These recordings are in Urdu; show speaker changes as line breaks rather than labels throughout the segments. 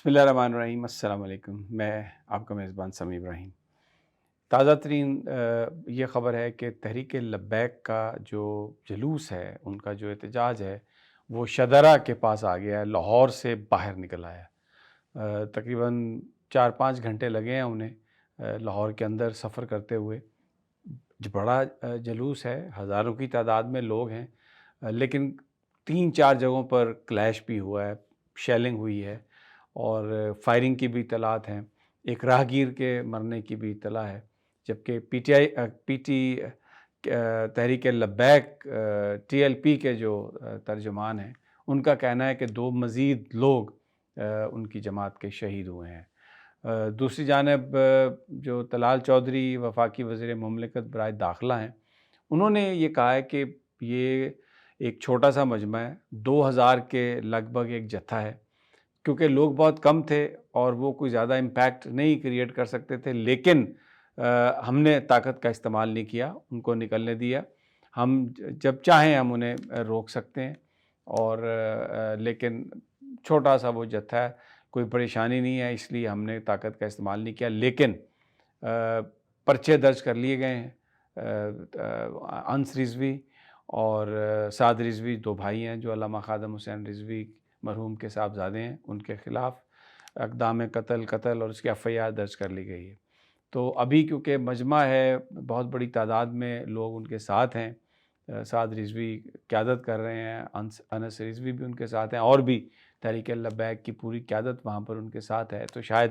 بسم اللہ الرحمن الرحیم۔ السلام علیکم، میں آپ کا میزبان سمیع ابراہیم۔ تازہ ترین یہ خبر ہے کہ تحریک لبیک کا جو جلوس ہے، ان کا جو احتجاج ہے، وہ شدرہ کے پاس آ گیا ہے، لاہور سے باہر نکل آیا۔ تقریباً 4-5 گھنٹے لگے ہیں انہیں لاہور کے اندر سفر کرتے ہوئے۔ بڑا جلوس ہے، ہزاروں کی تعداد میں لوگ ہیں، لیکن 3-4 جگہوں پر کلیش بھی ہوا ہے، شیلنگ ہوئی ہے اور فائرنگ کی بھی اطلاعات ہیں۔ ایک راہگیر کے مرنے کی بھی اطلاع ہے، جبکہ P T Tehreek Labbaik TLP کے جو ترجمان ہیں، ان کا کہنا ہے کہ 2 مزید لوگ ان کی جماعت کے شہید ہوئے ہیں۔ دوسری جانب جو طلال چودھری وفاقی وزیر مملکت برائے داخلہ ہیں، انہوں نے یہ کہا ہے کہ یہ ایک چھوٹا سا مجمع ہے، 2000 کے لگ بھگ ایک جتھا ہے، کیونکہ لوگ بہت کم تھے اور وہ کوئی زیادہ امپیکٹ نہیں کریٹ کر سکتے تھے، لیکن ہم نے طاقت کا استعمال نہیں کیا، ان کو نکلنے دیا۔ ہم جب چاہیں ہم انہیں روک سکتے ہیں، اور لیکن چھوٹا سا وہ جتھا ہے، کوئی پریشانی نہیں ہے، اس لیے ہم نے طاقت کا استعمال نہیں کیا۔ لیکن پرچے درج کر لیے گئے ہیں۔ انس رضوی اور سعد رضوی 2 بھائی ہیں جو علامہ خادم حسین رضوی مرحوم کے صاحبزادے ہیں، ان کے خلاف اقدام قتل اور اس کی FIR درج کر لی گئی ہے۔ تو ابھی کیونکہ مجمع ہے، بہت بڑی تعداد میں لوگ ان کے ساتھ ہیں، سعد رضوی قیادت کر رہے ہیں، انس رضوی بھی ان کے ساتھ ہیں، اور بھی تحریک لبیک کی پوری قیادت وہاں پر ان کے ساتھ ہے، تو شاید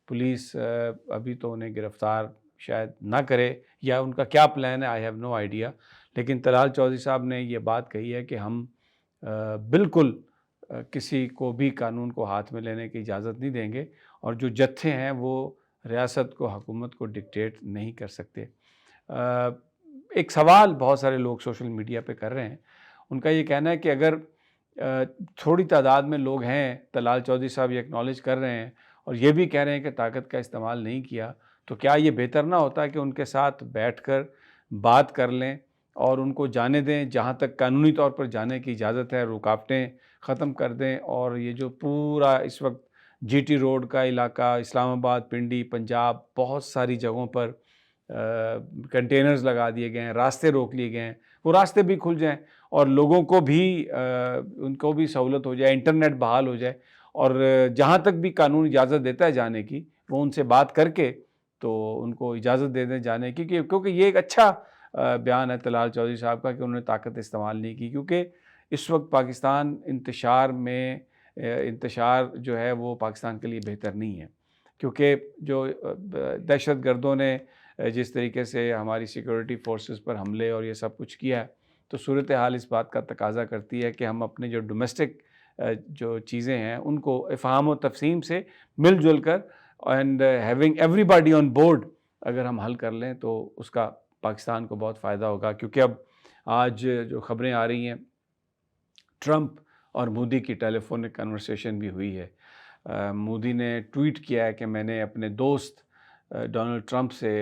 پولیس ابھی تو انہیں گرفتار شاید نہ کرے، یا ان کا کیا پلان ہے، آئی ہیو نو آئیڈیا۔ لیکن طلال چودھری صاحب نے یہ بات کہی ہے کہ ہم بالکل کسی کو بھی قانون کو ہاتھ میں لینے کی اجازت نہیں دیں گے، اور جو جتھے ہیں وہ ریاست کو، حکومت کو ڈکٹیٹ نہیں کر سکتے۔ ایک سوال بہت سارے لوگ سوشل میڈیا پہ کر رہے ہیں، ان کا یہ کہنا ہے کہ اگر تھوڑی تعداد میں لوگ ہیں، طلال چودھری صاحب یہ اکنالج کر رہے ہیں اور یہ بھی کہہ رہے ہیں کہ طاقت کا استعمال نہیں کیا، تو کیا یہ بہتر نہ ہوتا کہ ان کے ساتھ بیٹھ کر بات کر لیں اور ان کو جانے دیں جہاں تک قانونی طور پر جانے کی اجازت ہے، رکاوٹیں ختم کر دیں، اور یہ جو پورا اس وقت GT روڈ کا علاقہ، اسلام آباد، پنڈی، پنجاب، بہت ساری جگہوں پر کنٹینرز لگا دیے گئے ہیں، راستے روک لیے گئے ہیں، وہ راستے بھی کھل جائیں اور لوگوں کو بھی ان کو بھی سہولت ہو جائے، انٹرنیٹ بحال ہو جائے، اور جہاں تک بھی قانون اجازت دیتا ہے جانے کی، وہ ان سے بات کر کے تو ان کو اجازت دے دیں جانے کی، کیونکہ یہ ایک اچھا بیان ہے طلال چودھری صاحب کا کہ انہوں نے طاقت استعمال نہیں کی، کیونکہ اس وقت پاکستان انتشار جو ہے وہ پاکستان کے لیے بہتر نہیں ہے، کیونکہ جو دہشت گردوں نے جس طریقے سے ہماری سیکورٹی فورسز پر حملے اور یہ سب کچھ کیا ہے، تو صورتحال اس بات کا تقاضا کرتی ہے کہ ہم اپنے جو ڈومیسٹک جو چیزیں ہیں ان کو افہام و تفہیم سے مل جل کر and having every body on board اگر ہم حل کر لیں تو اس کا پاکستان کو بہت فائدہ ہوگا۔ کیونکہ اب آج جو خبریں آ رہی ہیں، ٹرمپ اور مودی کی ٹیلی فونک کنورسیشن بھی ہوئی ہے۔ مودی نے ٹویٹ کیا ہے کہ میں نے اپنے دوست ڈونلڈ ٹرمپ سے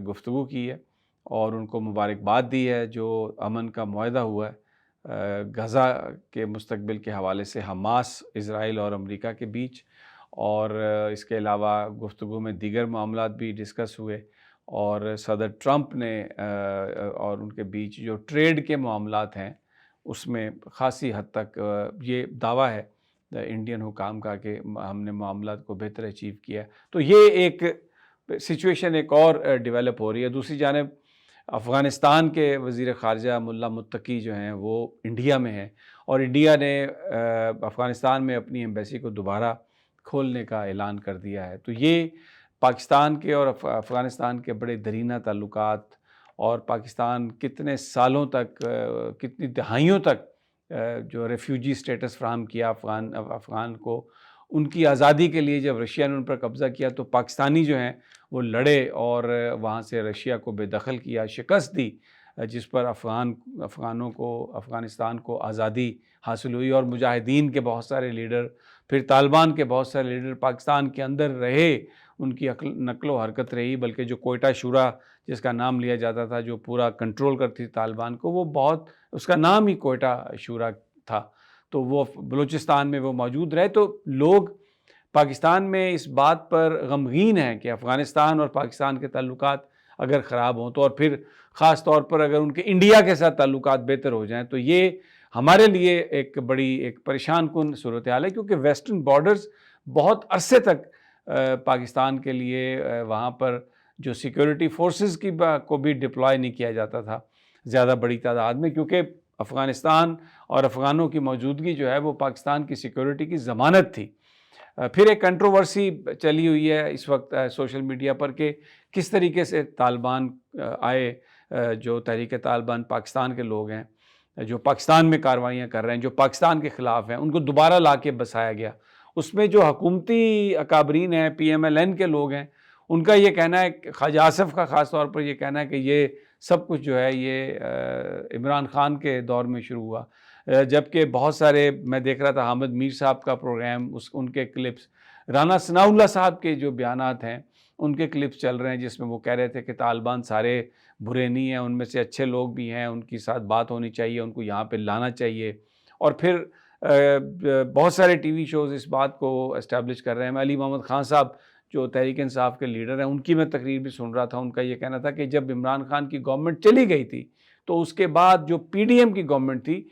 گفتگو کی ہے اور ان کو مبارکباد دی ہے جو امن کا معاہدہ ہوا ہے غزہ کے مستقبل کے حوالے سے حماس، اسرائیل اور امریکہ کے بیچ، اور اس کے علاوہ گفتگو میں دیگر معاملات بھی ڈسکس ہوئے، اور صدر ٹرمپ نے اور ان کے بیچ جو ٹریڈ کے معاملات ہیں اس میں خاصی حد تک یہ دعویٰ ہے انڈین حکام کا کہ ہم نے معاملات کو بہتر اچیو کیا۔ تو یہ ایک سچویشن ایک اور ڈیولپ ہو رہی ہے۔ دوسری جانب افغانستان کے وزیر خارجہ ملا متقی جو ہیں وہ انڈیا میں ہیں، اور انڈیا نے افغانستان میں اپنی ایمبیسی کو دوبارہ کھولنے کا اعلان کر دیا ہے۔ تو یہ پاکستان کے اور افغانستان کے بڑے دیرینہ تعلقات، اور پاکستان کتنے سالوں تک، کتنی دہائیوں تک جو ریفیوجی سٹیٹس فراہم کیا افغان کو، ان کی آزادی کے لیے جب رشیا نے ان پر قبضہ کیا تو پاکستانی جو ہیں وہ لڑے اور وہاں سے رشیا کو بے دخل کیا، شکست دی، جس پر افغانوں کو، افغانستان کو آزادی حاصل ہوئی، اور مجاہدین کے بہت سارے لیڈر، پھر طالبان کے بہت سارے لیڈر پاکستان کے اندر رہے، ان کی نقل و حرکت رہی، بلکہ جو کوئٹہ شورا جس کا نام لیا جاتا تھا، جو پورا کنٹرول کرتی تھی طالبان کو، وہ بہت، اس کا نام ہی کوئٹہ شورا تھا، تو وہ بلوچستان میں وہ موجود رہے۔ تو لوگ پاکستان میں اس بات پر غمگین ہیں کہ افغانستان اور پاکستان کے تعلقات اگر خراب ہوں تو، اور پھر خاص طور پر اگر ان کے انڈیا کے ساتھ تعلقات بہتر ہو جائیں، تو یہ ہمارے لیے ایک بڑی ایک پریشان کن صورتحال ہے، کیونکہ ویسٹرن بارڈرز بہت عرصے تک پاکستان کے لیے وہاں پر جو سیکیورٹی فورسز کو بھی ڈپلوائے نہیں کیا جاتا تھا زیادہ بڑی تعداد میں، کیونکہ افغانستان اور افغانوں کی موجودگی جو ہے وہ پاکستان کی سیکیورٹی کی ضمانت تھی۔ پھر ایک کنٹروورسی چلی ہوئی ہے اس وقت سوشل میڈیا پر کہ کس طریقے سے طالبان آئے، جو تحریک طالبان پاکستان کے لوگ ہیں جو پاکستان میں کارروائیاں کر رہے ہیں، جو پاکستان کے خلاف ہیں، ان کو دوبارہ لا کے بسایا گیا۔ اس میں جو حکومتی اکابرین ہیں، پی ایم ایل این کے لوگ ہیں، ان کا یہ کہنا ہے، خواجہ آصف کا خاص طور پر یہ کہنا ہے کہ یہ سب کچھ جو ہے یہ عمران خان کے دور میں شروع ہوا، جبکہ بہت سارے میں دیکھ رہا تھا حامد میر صاحب کا پروگرام، ان کے کلپس، رانا ثناء اللہ صاحب کے جو بیانات ہیں ان کے کلپس چل رہے ہیں، جس میں وہ کہہ رہے تھے کہ طالبان سارے برے نہیں ہیں، ان میں سے اچھے لوگ بھی ہیں، ان کی ساتھ بات ہونی چاہیے، ان کو یہاں پہ لانا چاہیے۔ اور پھر بہت سارے ٹی وی شوز اس بات کو اسٹیبلش کر رہے ہیں۔ میں علی محمد خان صاحب جو تحریک انصاف کے لیڈر ہیں، ان کی میں تقریر بھی سن رہا تھا، ان کا یہ کہنا تھا کہ جب عمران خان کی گورنمنٹ چلی گئی تھی تو اس کے بعد جو پی ڈی ایم کی گورنمنٹ تھی،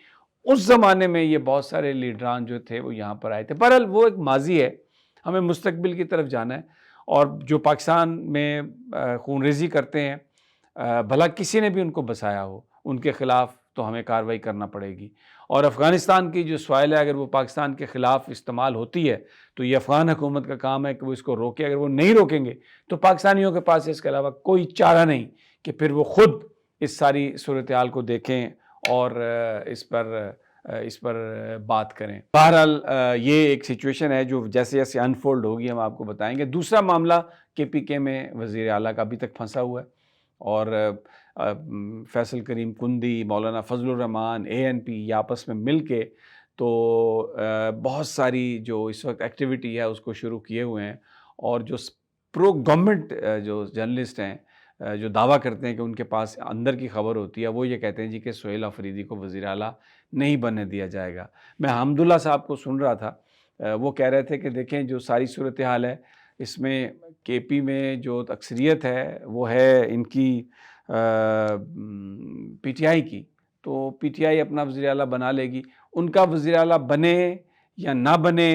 اس زمانے میں یہ بہت سارے لیڈران جو تھے وہ یہاں پر آئے تھے۔ بہرحال وہ ایک ماضی ہے، ہمیں مستقبل کی طرف جانا ہے، اور جو پاکستان میں خون ریزی کرتے ہیں، بھلا کسی نے بھی ان کو بسایا ہو، ان کے خلاف تو ہمیں کارروائی کرنا پڑے گی۔ اور افغانستان کی جو سوائل ہے، اگر وہ پاکستان کے خلاف استعمال ہوتی ہے تو یہ افغان حکومت کا کام ہے کہ وہ اس کو روکے۔ اگر وہ نہیں روکیں گے تو پاکستانیوں کے پاس اس کے علاوہ کوئی چارہ نہیں کہ پھر وہ خود اس ساری صورتحال کو دیکھیں اور اس پر بات کریں۔ بہرحال یہ ایک سچویشن ہے جو جیسے جیسے انفولڈ ہوگی ہم آپ کو بتائیں گے۔ دوسرا معاملہ کے پی کے میں وزیر اعلیٰ کا ابھی تک پھنسا ہوا ہے، اور فیصل کریم کندی، مولانا فضل الرحمان، اے این پی یہ آپس میں مل کے تو بہت ساری جو اس وقت ایکٹیویٹی ہے اس کو شروع کیے ہوئے ہیں، اور جو پرو گورنمنٹ جو جرنلسٹ ہیں جو دعویٰ کرتے ہیں کہ ان کے پاس اندر کی خبر ہوتی ہے، وہ یہ کہتے ہیں جی کہ سہیل آفریدی کو وزیر اعلیٰ نہیں بننے دیا جائے گا۔ میں حمداللہ صاحب کو سن رہا تھا، وہ کہہ رہے تھے کہ دیکھیں جو ساری صورتحال ہے اس میں کے پی میں جو اکثریت ہے وہ ہے ان کی پی ٹی آئی کی، تو پی ٹی آئی اپنا وزیر اعلیٰ بنا لے گی۔ ان کا وزیر اعلیٰ بنے یا نہ بنے،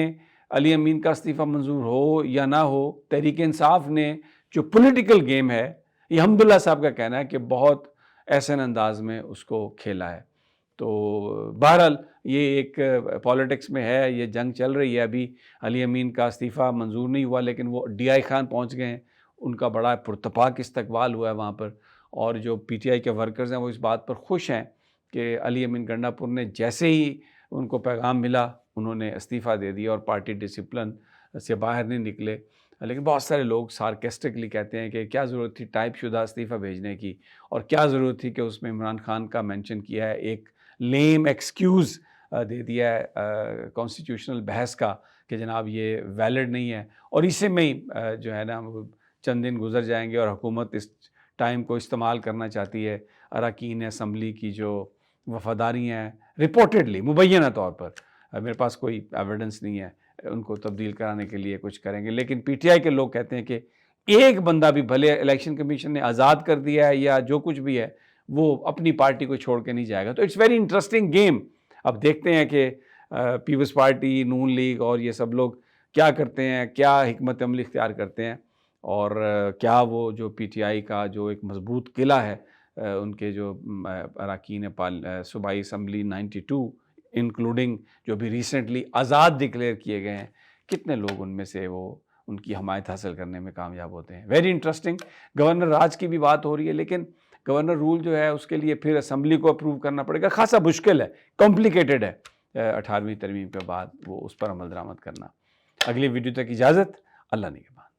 علی امین کا استعفیٰ منظور ہو یا نہ ہو، تحریک انصاف نے جو پولیٹیکل گیم ہے، یہ حمداللہ صاحب کا کہنا ہے کہ بہت احسن انداز میں اس کو کھیلا ہے۔ تو بہرحال یہ ایک پالیٹکس میں ہے، یہ جنگ چل رہی ہے۔ ابھی علی امین کا استعفیٰ منظور نہیں ہوا، لیکن وہ ڈی آئی خان پہنچ گئے ہیں، ان کا بڑا پرتپاک استقبال ہوا ہے وہاں پر، اور جو پی ٹی آئی کے ورکرز ہیں وہ اس بات پر خوش ہیں کہ علی امین گنڈا پور نے جیسے ہی ان کو پیغام ملا انہوں نے استعفیٰ دے دیا اور پارٹی ڈسپلن سے باہر نہیں نکلے۔ لیکن بہت سارے لوگ سارکیسٹکلی کہتے ہیں کہ کیا ضرورت تھی ٹائپ شدہ استعفیٰ بھیجنے کی، اور کیا ضرورت تھی کہ اس میں عمران خان کا مینشن کیا ہے، ایک لیم ایکسکیوز دے دیا ہے کانسٹیٹیوشنل بحث کا کہ جناب یہ ویلڈ نہیں ہے، اور اسی میں ہی جو ہے نا چند دن گزر جائیں گے اور حکومت اس ٹائم کو استعمال کرنا چاہتی ہے اراکین اسمبلی کی جو وفاداری ہیں رپورٹڈلی مبینہ طور پر، میرے پاس کوئی ایویڈنس نہیں ہے، ان کو تبدیل کرانے کے لیے کچھ کریں گے۔ لیکن پی ٹی آئی کے لوگ کہتے ہیں کہ ایک بندہ بھی، بھلے الیکشن کمیشن نے آزاد کر دیا ہے یا جو کچھ بھی ہے، وہ اپنی پارٹی کو چھوڑ کے نہیں جائے گا۔ تو اٹس ویری انٹرسٹنگ گیم۔ اب دیکھتے ہیں کہ پیپلز پارٹی، نون لیگ اور یہ سب لوگ کیا کرتے ہیں، کیا حکمت عملی اختیار کرتے ہیں، اور کیا وہ جو پی ٹی آئی کا جو ایک مضبوط قلعہ ہے، ان کے جو اراکین صوبائی اسمبلی 92 انکلوڈنگ جو بھی ریسنٹلی آزاد ڈکلیئر کیے گئے ہیں، کتنے لوگ ان میں سے وہ ان کی حمایت حاصل کرنے میں کامیاب ہوتے ہیں۔ Very interesting. گورنر راج کی بھی بات ہو رہی ہے، لیکن گورنر رول جو ہے اس کے لیے پھر اسمبلی کو اپروو کرنا پڑے گا، خاصا مشکل ہے، کمپلیکیٹڈ ہے 18ویں ترمیم کے بعد وہ اس پر عمل درآمد کرنا۔ اگلی ویڈیو تک اجازت، اللہ نگہبان۔